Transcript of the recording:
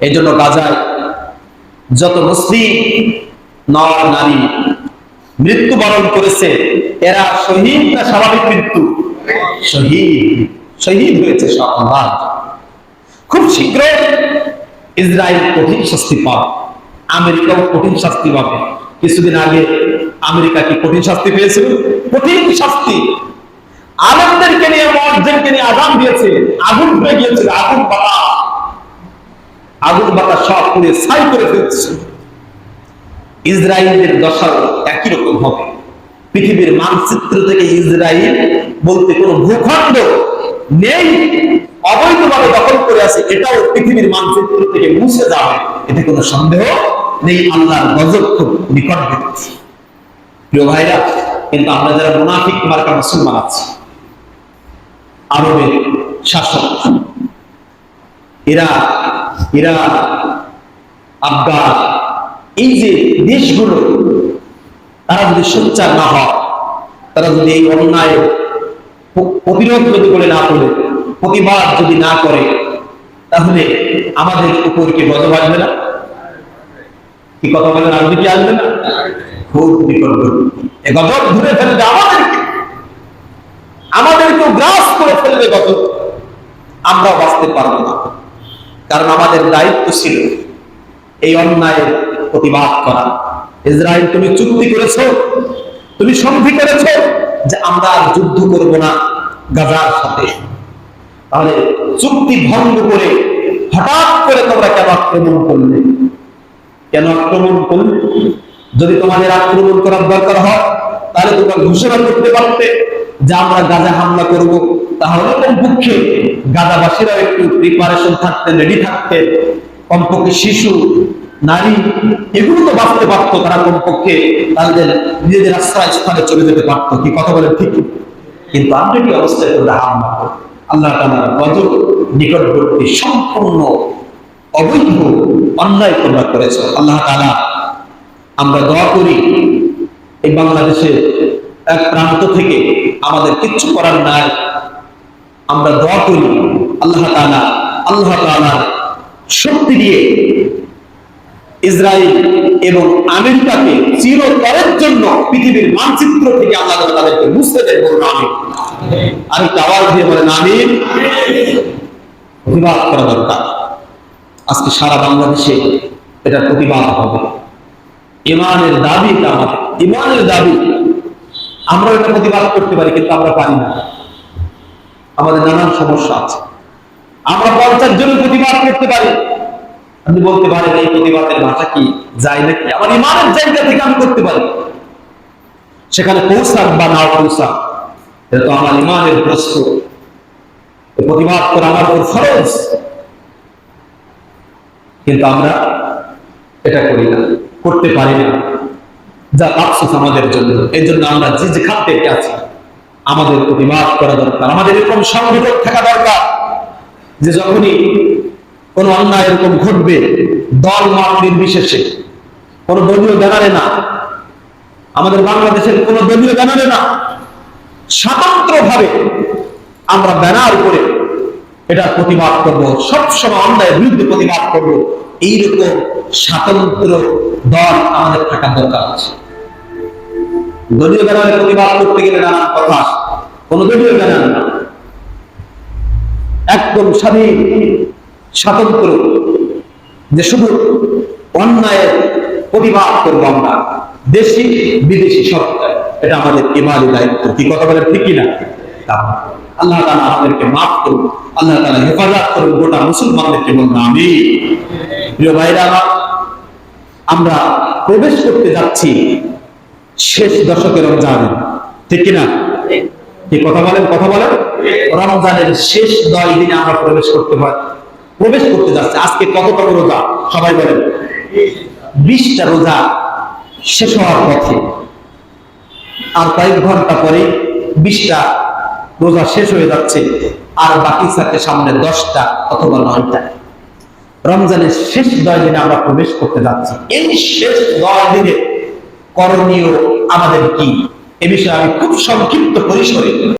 এই জন্য গাজায় যত মুসলিম নর নারী মৃত্যুবরণ করেছে, এরা শহীদ না স্বাভাবিক মৃত্যু? শহীদ হয়েছে সব। খুব শীঘ্র ইসরায়েল কঠিন শাস্তি পাবে, আমেরিকাও কঠিন শাস্তি পাবে। কিছুদিন আগে আমেরিকা কি কঠিন শাস্তি পেয়েছিল? কঠিন শাস্তি। আলেমদেরকে নিয়ে, মুয়াজ্জিনকে নিয়ে আযান দিয়েছে, আগুন হয়ে গিয়েছিল, আগুন বাতাস সব পুড়ে ছাই করে ফেলছে। ইসরায়েলের দশা একই রকম হবে। পৃথিবীর মানচিত্র থেকে ইসরায়েল বলতে কোনো ভূখণ্ড নেই, অবৈধভাবে দখল করে আছে, এটাও পৃথিবীর মানচিত্র থেকে মুছে যাবে, এতে কোনো সন্দেহ নেই। আল্লাহর গজব খুব নিকটবর্তী। প্রিয় ভাইরা, কিন্তু আমরা যারা মুনাফিক মার্কা মুসলমান আছি, আরবের শাসক ইরান, আফগান, এই যে দেশগুলো, তারা যদি সোচ্চার না হয়, তারা যদি এই অন্যায় প্রতিরোধ যদি করে না করে, প্রতিবাদ যদি না করে, তাহলে আমাদের উপর কি গজব আসবে না? কি কথা বলেন, আসবে কি আসবে না? খুব নিকটবর্তী। এই গজব ধরে ফেলবে আমাদেরকেও গ্রাস করে ফেলবে গজব। আমরাও বাঁচতে পারবো না, কারণ আমাদের দায়িত্ব ছিল এই অন্যায়ের প্রতিবাদ করা। ইসরায়েল, তুমি চুক্তি করেছো, তুমি সন্ধি করেছো যে আমরা আর যুদ্ধ করব না গাজার সাথে, তাহলে চুক্তি ভঙ্গ করে হঠাৎ করে তোমরা কেন আক্রমণ করলে? যদি তোমাদের আক্রমণ করার দরকার হয়, তাহলে তোমরা ঘোষণা করতে পারতে যে আমরা গাজা হামলা করব, তাহলে কমপক্ষে গাজাবাসীরা একটু প্রিপারেশন থাকতেন, রেডি থাকতেন। কমপক্ষে শিশু, নারী, এগুলো তো বাঁচতে পারতো, তারা কমপক্ষে তাদের নিজেদের আশ্রয় স্থানে চলে যেতে পারতো। কি কথা বলেন ঠিক? কিন্তু আমরা কি অবস্থায় তোমরা হামলা করো? আল্লাহ তাআলার গজব নিকটবর্তী, সম্পূর্ণ অবৈধ অন্যায় তোমরা করেছো। আল্লাহ তাআলা, আমরা দোয়া করি এই বাংলাদেশের এক প্রান্ত থেকে, আমাদের কিচ্ছু করার নাই, আমরা দোয়া করি আল্লাহ তাআলা শক্তি দিয়ে ইসরায়েল এবং আমেরিকাকে চিরতরের জন্য পৃথিবীর মানচিত্র থেকে আল্লাহ তাদেরকে মুছতে দেন। বলুন আমিন। আর একটু আওয়াজ দিয়ে বলেন আমিন। প্রতিবাদ করা দরকার। আজকে সারা বাংলাদেশে এটা প্রতিবাদ হবে। ইমানের দাবি, এটা আমাদের ইমানের দাবি। আমরা এটা প্রতিবাদ করতে পারি, কিন্তু আমরা পারি না, আমাদের নানান সমস্যা আছে। আমরা 50 জনের প্রতিবাদ করতে পারি, আপনি বলতে পারেন এই প্রতিবাদের ভাষা কি যায় নাকি? আমার ইমানের জায়গা থেকে আমি করতে পারি, সেখানে পৌঁছাক বা নাও পৌঁছাক, এটা তো আমার ইমানের প্রশ্ন। প্রতিবাদ করা আমার উপর ফরজ, কিন্তু আমরা এটা করি না, করতে পারি না, যা আফসোস আমাদের জন্য। এই জন্য আমরা যে যেখান থেকে আছি, আমাদের প্রতিবাদ করা দরকার। আমাদের এরকম সংগঠন থাকা দরকার যে যখনই কোন অন্যায় এরকম ঘটবে, দল মত নির্বিশেষে, কোন দলীয় ব্যানারে না, আমাদের বাংলাদেশের কোন দলীয় ব্যানারে না, স্বতন্ত্রভাবে আমরা ব্যানার করে এটা প্রতিবাদ করব, সবসময় অন্যায়ের বিরুদ্ধে প্রতিবাদ করব। এইরকম স্বতন্ত্র দল আমাদের থাকা দরকার আছে। দলীয় ব্যানারে প্রতিবাদ করতে গেলে নানান কথা, কোন দলীয় ব্যানার না, একদম স্বাধীন স্বতন্ত্র, যে শুধু অন্যায়ের প্রতিবাদ করবো আমরা, দেশি বিদেশি সব। এটা আমাদের ইমানি দায়িত্ব। কি কথা বলেন ঠিক কিনা? আল্লাহ তাআলা আমাদেরকে মাফ করুন, আল্লাহ তাআলা হেফাজত করুন গোটা মুসলমানদেরকে। বলুন আমিন। প্রিয় ভাইরা, আমরা প্রবেশ করতে যাচ্ছি শেষ দশকের রমজান, ঠিক কিনা? কি কথা বলেন? রমজানের শেষ 10 দিনে আমরা প্রবেশ করতে যাচ্ছি। আজকে কততম রোজা? সবাই বলেন। 20টা রোজা শেষ হওয়ার পথে। আর কয়েক ঘন্টা পরে 20টা রোজা শেষ হয়ে যাচ্ছে, আর বাকি থাকে সামনে 10টা অথবা 9টা। রমজানের শেষ 10 দিনে আমরা প্রবেশ করতে যাচ্ছি। এই শেষ 10 দিনে করণীয় আমাদের কি, এ বিষয়ে আমি খুব সংক্ষিপ্ত পরিসরে